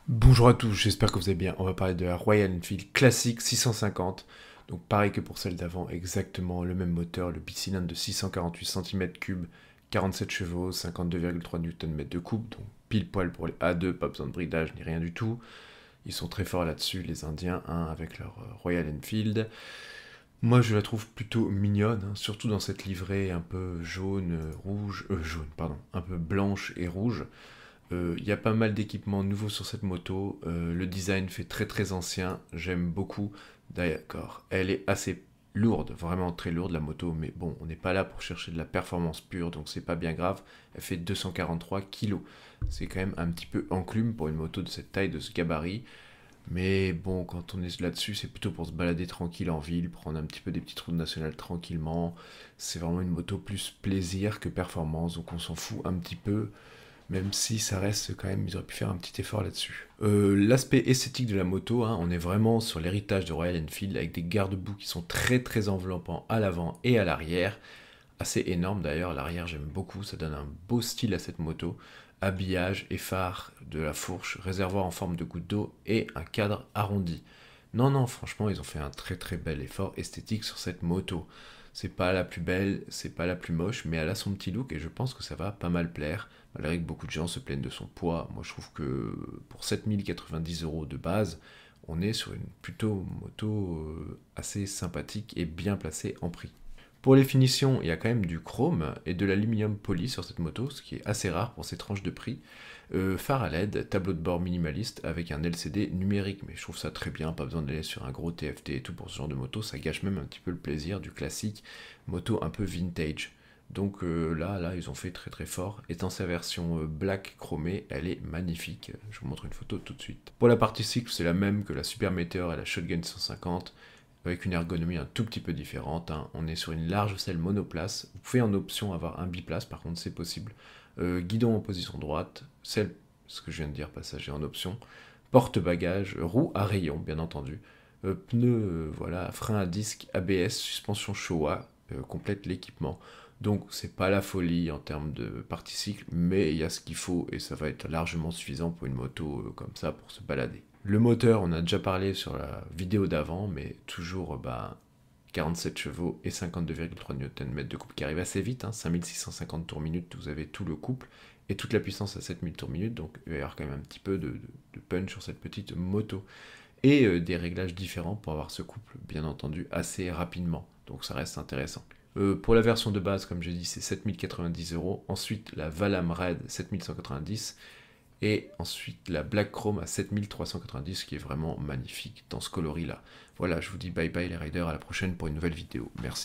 Bonjour à tous, j'espère que vous allez bien. On va parler de la Royal Enfield classique 650. Donc pareil que pour celle d'avant, exactement le même moteur, le bicylindre de 648 cm3, 47 chevaux, 52,3 Nm de coupe, donc pile poil pour les A2, pas besoin de bridage ni rien du tout. Ils sont très forts là-dessus, les Indiens, hein, avec leur Royal Enfield. Moi je la trouve plutôt mignonne, hein, surtout dans cette livrée un peu jaune, jaune, pardon, un peu blanche et rouge. Il y a pas mal d'équipements nouveaux sur cette moto. Le design fait très très ancien. J'aime beaucoup. D'accord. Elle est assez lourde, vraiment très lourde la moto. Mais bon, on n'est pas là pour chercher de la performance pure, donc c'est pas bien grave. Elle fait 243 kg. C'est quand même un petit peu enclume pour une moto de cette taille, de ce gabarit. Mais bon, quand on est là-dessus, c'est plutôt pour se balader tranquille en ville, prendre un petit peu des petites routes nationales tranquillement. C'est vraiment une moto plus plaisir que performance, donc on s'en fout un petit peu, même si ça reste quand même, ils auraient pu faire un petit effort là-dessus. L'aspect esthétique de la moto, hein, on est vraiment sur l'héritage de Royal Enfield avec des garde-boue qui sont très très enveloppants à l'avant et à l'arrière. Assez énorme d'ailleurs, à l'arrière j'aime beaucoup, ça donne un beau style à cette moto. Habillage et phare de la fourche, réservoir en forme de goutte d'eau et un cadre arrondi. Non, non, franchement, ils ont fait un très très bel effort esthétique sur cette moto. C'est pas la plus belle, c'est pas la plus moche, mais elle a son petit look et je pense que ça va pas mal plaire. Malgré que beaucoup de gens se plaignent de son poids, moi je trouve que pour 7090 € de base, on est sur une plutôt moto assez sympathique et bien placée en prix. Pour les finitions, il y a quand même du chrome et de l'aluminium poli sur cette moto, ce qui est assez rare pour ces tranches de prix. Phare à LED, tableau de bord minimaliste avec un LCD numérique, mais je trouve ça très bien, pas besoin d'aller sur un gros TFT et tout pour ce genre de moto, ça gâche même un petit peu le plaisir du classique moto un peu vintage. Donc là, ils ont fait très très fort. Et dans sa version black chromée, elle est magnifique. Je vous montre une photo tout de suite. Pour la partie cycle, c'est la même que la Super Meteor et la Shotgun 150 avec une ergonomie un tout petit peu différente, hein. On est sur une large selle monoplace. Vous pouvez en option avoir un biplace, par contre c'est possible. Guidon en position droite, selle, ce que je viens de dire, passager en option. Porte-bagages, roue à rayon, bien entendu. Pneus, voilà, frein à disque, ABS, suspension Showa, complète l'équipement. Donc c'est pas la folie en termes de partie cycle, mais il y a ce qu'il faut et ça va être largement suffisant pour une moto comme ça pour se balader. Le moteur, on a déjà parlé sur la vidéo d'avant, mais toujours 47 chevaux et 52,3 Nm de couple qui arrive assez vite, hein, 5650 tours minute, vous avez tout le couple et toute la puissance à 7000 tours minute, donc il va y avoir quand même un petit peu de punch sur cette petite moto. Et des réglages différents pour avoir ce couple, bien entendu, assez rapidement, donc ça reste intéressant. Pour la version de base, comme j'ai dit, c'est 7090 €. Ensuite, la Valam Red 7190. Et ensuite, la Black Chrome à 7390, qui est vraiment magnifique dans ce coloris-là. Voilà, je vous dis bye bye les riders, à la prochaine pour une nouvelle vidéo. Merci.